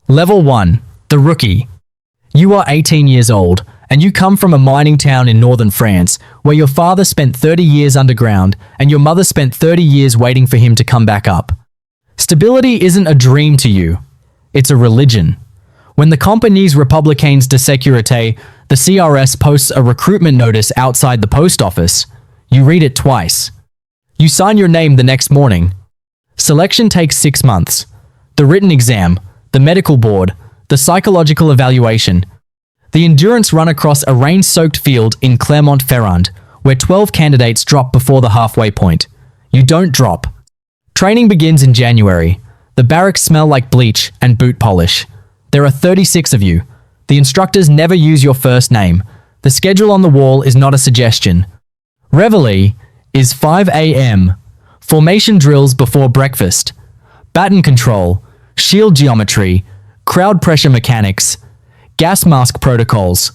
Level 1. The Rookie. You are 18 years old, and you come from a mining town in northern France, where your father spent 30 years underground, and your mother spent 30 years waiting for him to come back up. Stability isn't a dream to you. It's a religion. When the Compagnie Républicaine de Sécurité, the CRS, posts a recruitment notice outside the post office, you read it twice. You sign your name the next morning. Selection takes 6 months. The written exam, the medical board, the psychological evaluation. The endurance run across a rain-soaked field in Clermont-Ferrand, where 12 candidates drop before the halfway point. You don't drop. Training begins in January. The barracks smell like bleach and boot polish. There are 36 of you. The instructors never use your first name. The schedule on the wall is not a suggestion. Reveille is 5 a.m. Formation drills before breakfast. Baton control, shield geometry, crowd pressure mechanics, gas mask protocols.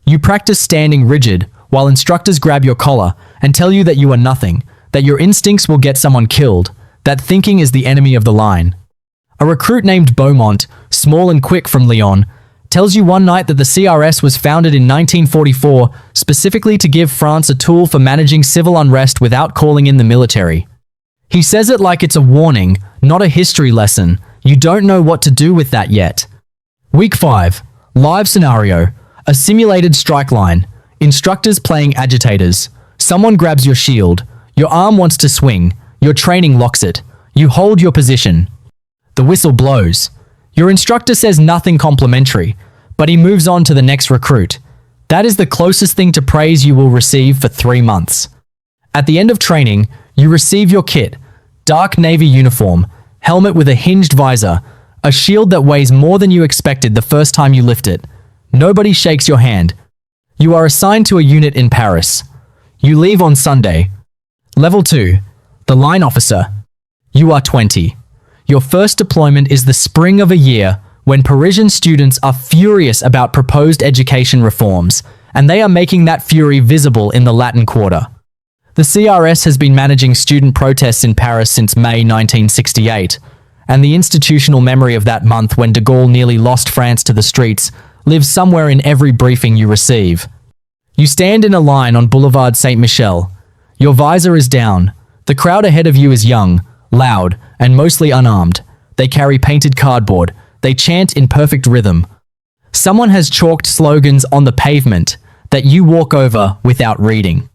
You practice standing rigid while instructors grab your collar and tell you that you are nothing, that your instincts will get someone killed, that thinking is the enemy of the line. A recruit named Beaumont, small and quick from Lyon, tells you one night that the CRS was founded in 1944 specifically to give France a tool for managing civil unrest without calling in the military. He says it like it's a warning, not a history lesson. You don't know what to do with that yet. Week 5. Live scenario. A simulated strike line. Instructors playing agitators. Someone grabs your shield. Your arm wants to swing. Your training locks it. You hold your position. The whistle blows. Your instructor says nothing complimentary, but he moves on to the next recruit. That is the closest thing to praise you will receive for 3 months. At the end of training, you receive your kit, dark navy uniform, helmet with a hinged visor, a shield that weighs more than you expected the first time you lift it. Nobody shakes your hand. You are assigned to a unit in Paris. You leave on Sunday. Level 2. The Line Officer. You are 20. Your first deployment is the spring of a year when Parisian students are furious about proposed education reforms, and they are making that fury visible in the Latin Quarter. The CRS has been managing student protests in Paris since May 1968, and the institutional memory of that month when de Gaulle nearly lost France to the streets lives somewhere in every briefing you receive. You stand in a line on Boulevard Saint-Michel. Your visor is down. The crowd ahead of you is young, loud, and mostly unarmed. They carry painted cardboard. They chant in perfect rhythm. Someone has chalked slogans on the pavement that you walk over without reading.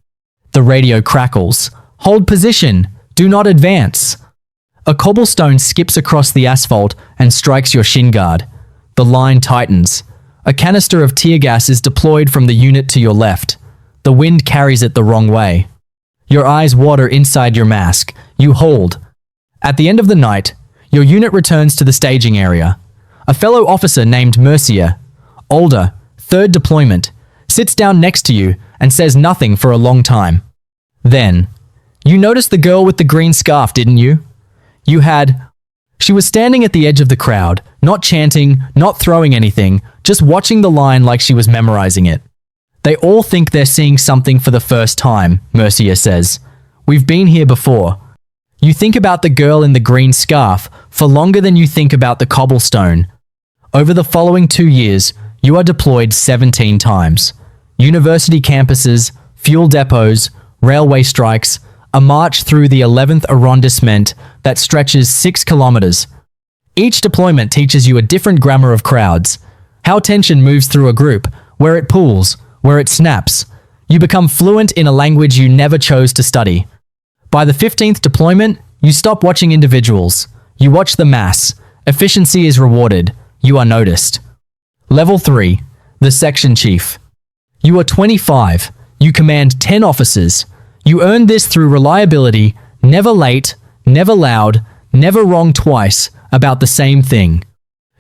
The radio crackles. Hold position. Do not advance. A cobblestone skips across the asphalt and strikes your shin guard. The line tightens. A canister of tear gas is deployed from the unit to your left. The wind carries it the wrong way. Your eyes water inside your mask. You hold. At the end of the night, your unit returns to the staging area. A fellow officer named Mercier, older, third deployment, sits down next to you and says nothing for a long time. Then, you noticed the girl with the green scarf, didn't you? She was standing at the edge of the crowd, not chanting, not throwing anything, just watching the line like she was memorizing it. They all think they're seeing something for the first time, Mercier says. We've been here before. You think about the girl in the green scarf for longer than you think about the cobblestone. Over the following 2 years, you are deployed 17 times. University campuses, fuel depots, railway strikes, a march through the 11th arrondissement that stretches 6 kilometers. Each deployment teaches you a different grammar of crowds, how tension moves through a group, where it pools, where it snaps. You become fluent in a language you never chose to study. By the 15th deployment, you stop watching individuals. You watch the mass. Efficiency is rewarded. You are noticed. Level 3. The Section Chief. You are 25. You command 10 officers. You earned this through reliability, never late, never loud, never wrong twice about the same thing.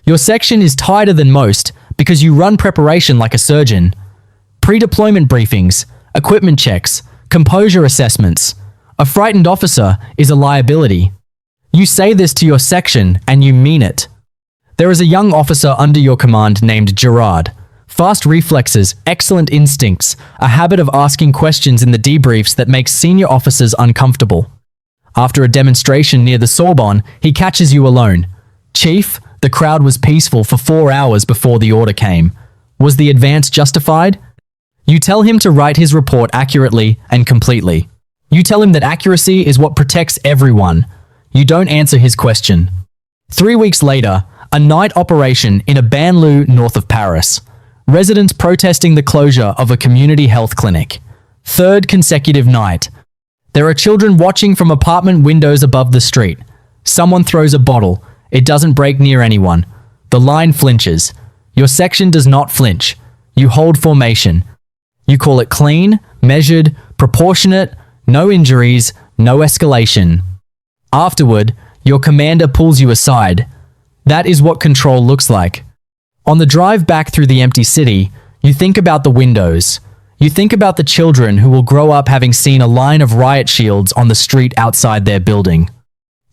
Your section is tighter than most because you run preparation like a surgeon. Pre-deployment briefings, equipment checks, composure assessments. A frightened officer is a liability. You say this to your section and you mean it. There is a young officer under your command named Gerard. Fast reflexes, excellent instincts, a habit of asking questions in the debriefs that makes senior officers uncomfortable. After a demonstration near the Sorbonne, he catches you alone. Chief, The crowd was peaceful for 4 hours before the order came. Was the advance justified? You tell him to write his report accurately and completely. You tell him that accuracy is what protects everyone. You don't answer his question. 3 weeks later, a night operation in a banlieue north of Paris. Residents protesting the closure of a community health clinic. Third consecutive night. There are children watching from apartment windows above the street. Someone throws a bottle. It doesn't break near anyone. The line flinches. Your section does not flinch. You hold formation. You call it clean, measured, proportionate, no injuries, no escalation. Afterward, your commander pulls you aside. That is what control looks like. On the drive back through the empty city, you think about the windows. You think about the children who will grow up having seen a line of riot shields on the street outside their building.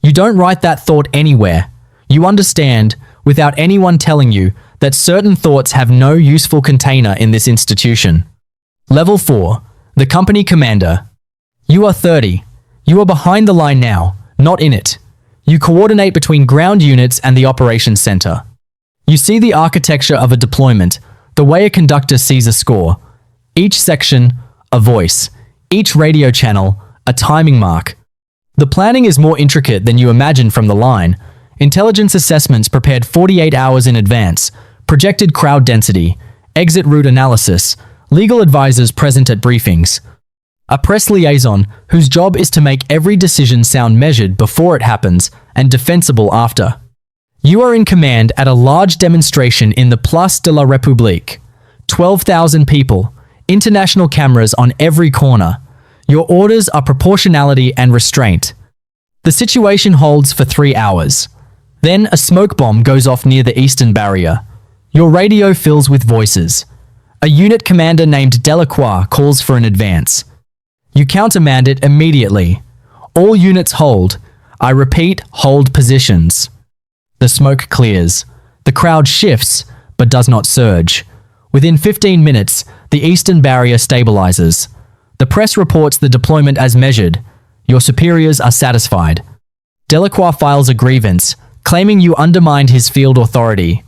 You don't write that thought anywhere. You understand, without anyone telling you, that certain thoughts have no useful container in this institution. Level 4. The company commander. You are 30. You are behind the line now, not in it. You coordinate between ground units and the operations center. You see the architecture of a deployment, the way a conductor sees a score. Each section, a voice. Each radio channel, a timing mark. The planning is more intricate than you imagine from the line. Intelligence assessments prepared 48 hours in advance, projected crowd density, exit route analysis, legal advisors present at briefings. A press liaison whose job is to make every decision sound measured before it happens and defensible after. You are in command at a large demonstration in the Place de la République. 12,000 people, international cameras on every corner. Your orders are proportionality and restraint. The situation holds for 3 hours. Then a smoke bomb goes off near the eastern barrier. Your radio fills with voices. A unit commander named Delacroix calls for an advance. You countermand it immediately. All units hold. I repeat, hold positions. The smoke clears. The crowd shifts, but does not surge. Within 15 minutes, the eastern barrier stabilizes. The press reports the deployment as measured. Your superiors are satisfied. Delacroix files a grievance, claiming you undermined his field authority.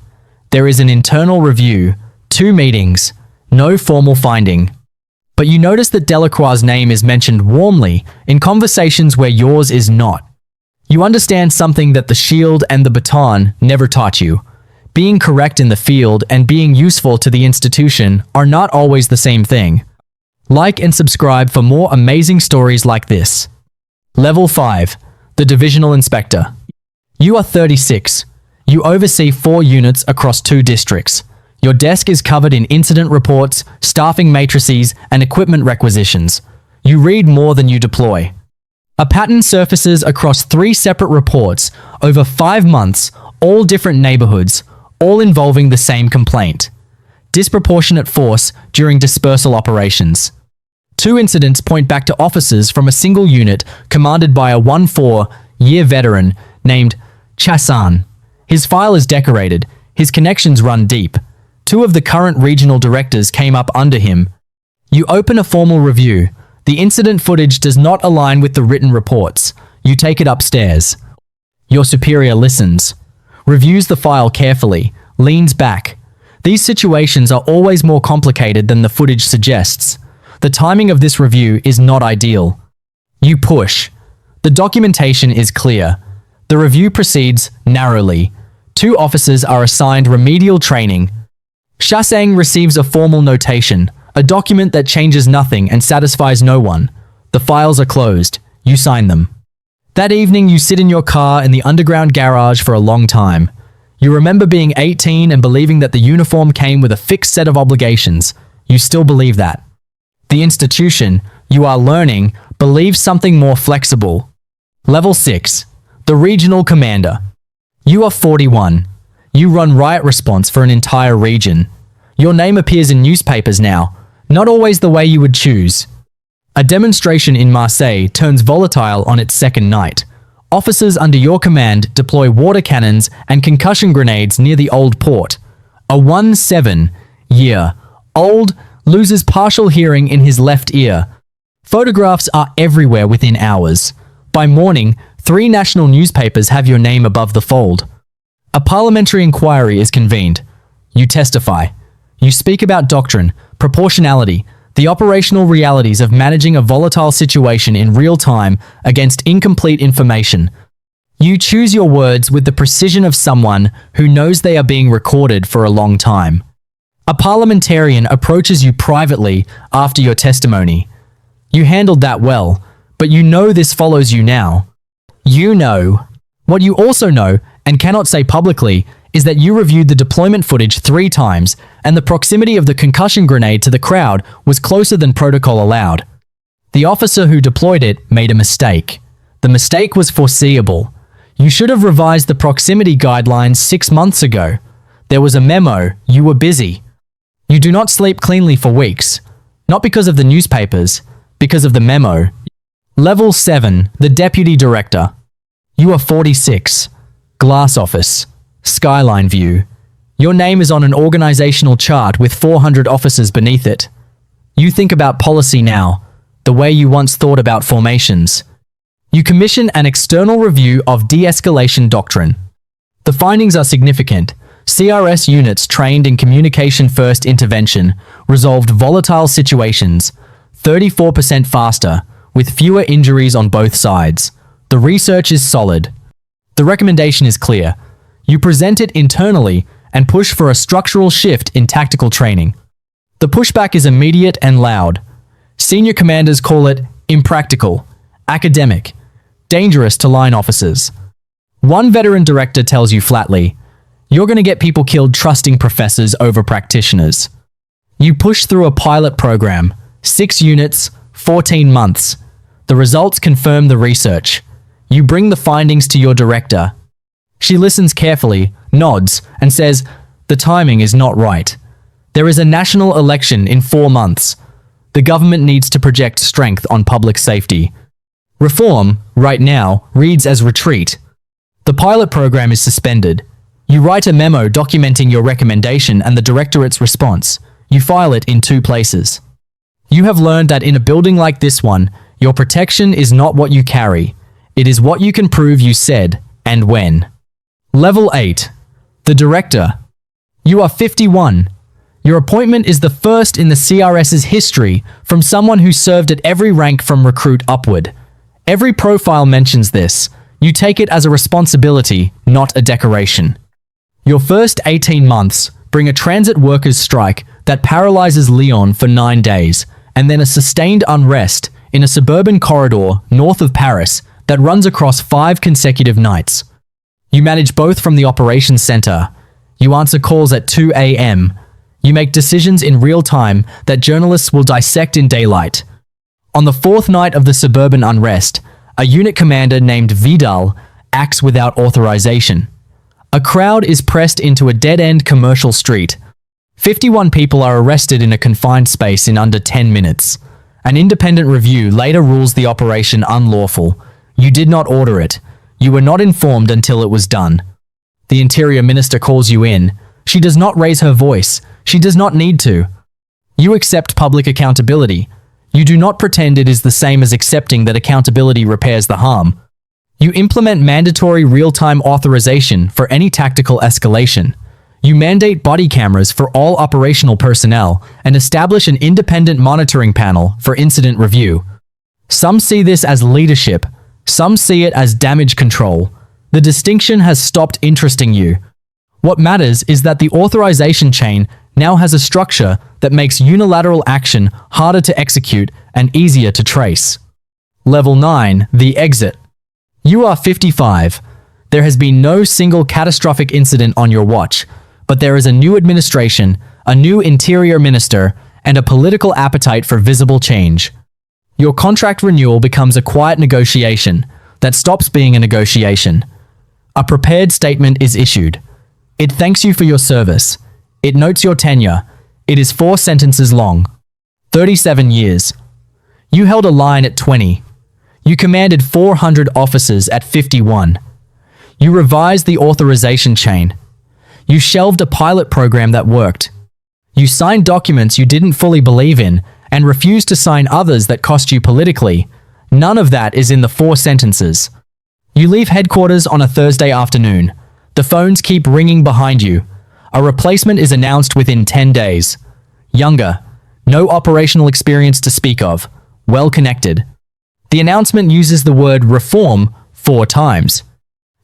There is an internal review, 2 meetings, no formal finding. But you notice that Delacroix's name is mentioned warmly in conversations where yours is not. You understand something that the shield and the baton never taught you. Being correct in the field and being useful to the institution are not always the same thing. Like and subscribe for more amazing stories like this. Level 5. The Divisional Inspector. You are 36. You oversee 4 units across 2 districts. Your desk is covered in incident reports, staffing matrices, and equipment requisitions. You read more than you deploy. A pattern surfaces across 3 separate reports over 5 months, all different neighborhoods, all involving the same complaint. Disproportionate force during dispersal operations. 2 incidents point back to officers from a single unit commanded by a 14-year veteran named Chassan. His file is decorated, his connections run deep. 2 of the current regional directors came up under him. You open a formal review. The incident footage does not align with the written reports. You take it upstairs. Your superior listens, reviews the file carefully, leans back. These situations are always more complicated than the footage suggests. The timing of this review is not ideal. You push. The documentation is clear. The review proceeds narrowly. 2 officers are assigned remedial training. Chassaing receives a formal notation, a document that changes nothing and satisfies no one. The files are closed. You sign them. That evening, you sit in your car in the underground garage for a long time. You remember being 18 and believing that the uniform came with a fixed set of obligations. You still believe that. The institution, you are learning, believes something more flexible. Level 6. The Regional Commander. You are 41. You run riot response for an entire region. Your name appears in newspapers now, not always the way you would choose. A demonstration in Marseille turns volatile on its second night. Officers under your command deploy water cannons and concussion grenades near the old port. A 17-year-old loses partial hearing in his left ear. Photographs are everywhere within hours. By morning, 3 national newspapers have your name above the fold. A parliamentary inquiry is convened. You testify. You speak about doctrine, proportionality, the operational realities of managing a volatile situation in real time against incomplete information. You choose your words with the precision of someone who knows they are being recorded for a long time. A parliamentarian approaches you privately after your testimony. You handled that well, but you know this follows you now. You know. What you also know, and cannot say publicly, is that you reviewed the deployment footage 3 times, and the proximity of the concussion grenade to the crowd was closer than protocol allowed. The officer who deployed it made a mistake. The mistake was foreseeable. You should have revised the proximity guidelines 6 months ago. There was a memo, you were busy. You do not sleep cleanly for weeks. Not because of the newspapers, because of the memo. Level 7, the Deputy Director. You are 46. Glass office. Skyline view. Your name is on an organizational chart with 400 officers beneath it. You think about policy now, the way you once thought about formations. You commission an external review of de-escalation doctrine. The findings are significant. CRS units trained in communication-first intervention resolved volatile situations 34% faster, with fewer injuries on both sides. The research is solid. The recommendation is clear. You present it internally and push for a structural shift in tactical training. The pushback is immediate and loud. Senior commanders call it impractical, academic, dangerous to line officers. One veteran director tells you flatly, "You're going to get people killed trusting professors over practitioners." You push through a pilot program, 6 units, 14 months. The results confirm the research. You bring the findings to your director. She listens carefully, nods, and says, "The timing is not right. There is a national election in 4 months. The government needs to project strength on public safety. Reform, right now, reads as retreat." The pilot program is suspended. You write a memo documenting your recommendation and the directorate's response. You file it in 2 places. You have learned that in a building like this one, your protection is not what you carry. It is what you can prove you said, and when. Level 8. The Director. You are 51. Your appointment is the first in the CRS's history from someone who served at every rank from recruit upward. Every profile mentions this. You take it as a responsibility, not a decoration. Your first 18 months bring a transit workers' strike that paralyzes Lyon for 9 days, and then a sustained unrest in a suburban corridor north of Paris that runs across 5 consecutive nights. You manage both from the operations center. You answer calls at 2 a.m. You make decisions in real time that journalists will dissect in daylight. On the 4th night of the suburban unrest, a unit commander named Vidal acts without authorization. A crowd is pressed into a dead-end commercial street. 51 people are arrested in a confined space in under 10 minutes. An independent review later rules the operation unlawful. You did not order it. You were not informed until it was done. The Interior Minister calls you in. She does not raise her voice. She does not need to. You accept public accountability. You do not pretend it is the same as accepting that accountability repairs the harm. You implement mandatory real-time authorization for any tactical escalation. You mandate body cameras for all operational personnel and establish an independent monitoring panel for incident review. Some see this as leadership. Some see it as damage control. The distinction has stopped interesting you. What matters is that the authorization chain now has a structure that makes unilateral action harder to execute and easier to trace. Level 9, the exit. You are 55. There has been no single catastrophic incident on your watch, but there is a new administration, a new interior minister, and a political appetite for visible change. Your contract renewal becomes a quiet negotiation that stops being a negotiation. A prepared statement is issued. It thanks you for your service. It notes your tenure. It is 4 sentences long. 37 years. You held a line at 20. You commanded 400 officers at 51. You revised the authorization chain. You shelved a pilot program that worked. You signed documents you didn't fully believe in and refused to sign others that cost you politically. None of that is in the 4 sentences. You leave headquarters on a Thursday afternoon. The phones keep ringing behind you. A replacement is announced within 10 days. Younger. No operational experience to speak of. Well connected. The announcement uses the word reform 4 times.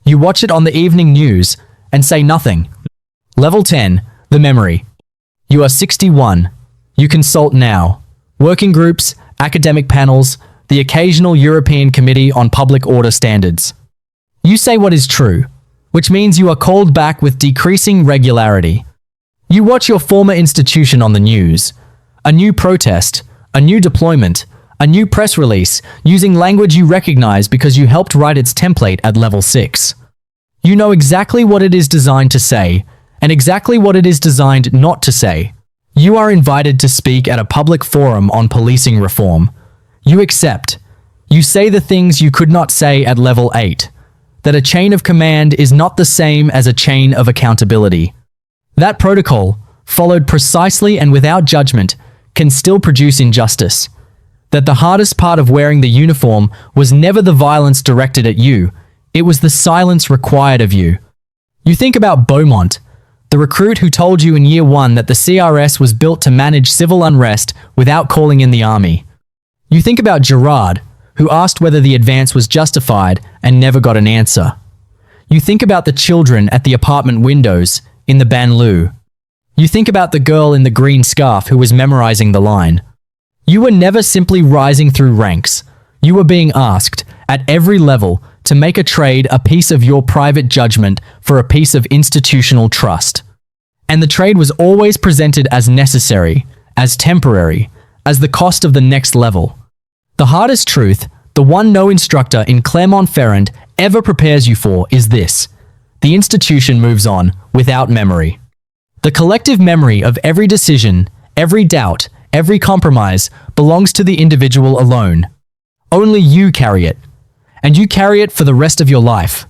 You watch it on the evening news and say nothing. Level 10. The memory. You are 61. You consult now. Working groups, academic panels, the occasional European Committee on Public Order Standards. You say what is true, which means you are called back with decreasing regularity. You watch your former institution on the news. A new protest, a new deployment, a new press release using language you recognize because you helped write its template at level 6. You know exactly what it is designed to say and exactly what it is designed not to say. You are invited to speak at a public forum on policing reform. You accept. You say the things you could not say at level 8. That a chain of command is not the same as a chain of accountability. That protocol, followed precisely and without judgment, can still produce injustice. That the hardest part of wearing the uniform was never the violence directed at you, it was the silence required of you. You think about Beaumont, the recruit who told you in year 1 that the CRS was built to manage civil unrest without calling in the army. You think about Gerard, who asked whether the advance was justified and never got an answer. You think about the children at the apartment windows in the banlieue. You think about the girl in the green scarf who was memorizing the line. You were never simply rising through ranks. You were being asked, at every level, to make a trade a piece of your private judgment for a piece of institutional trust. And the trade was always presented as necessary, as temporary, as the cost of the next level. The hardest truth, the one no instructor in Clermont-Ferrand ever prepares you for, is this: the institution moves on without memory. The collective memory of every decision, every doubt, every compromise belongs to the individual alone. Only you carry it. And you carry it for the rest of your life.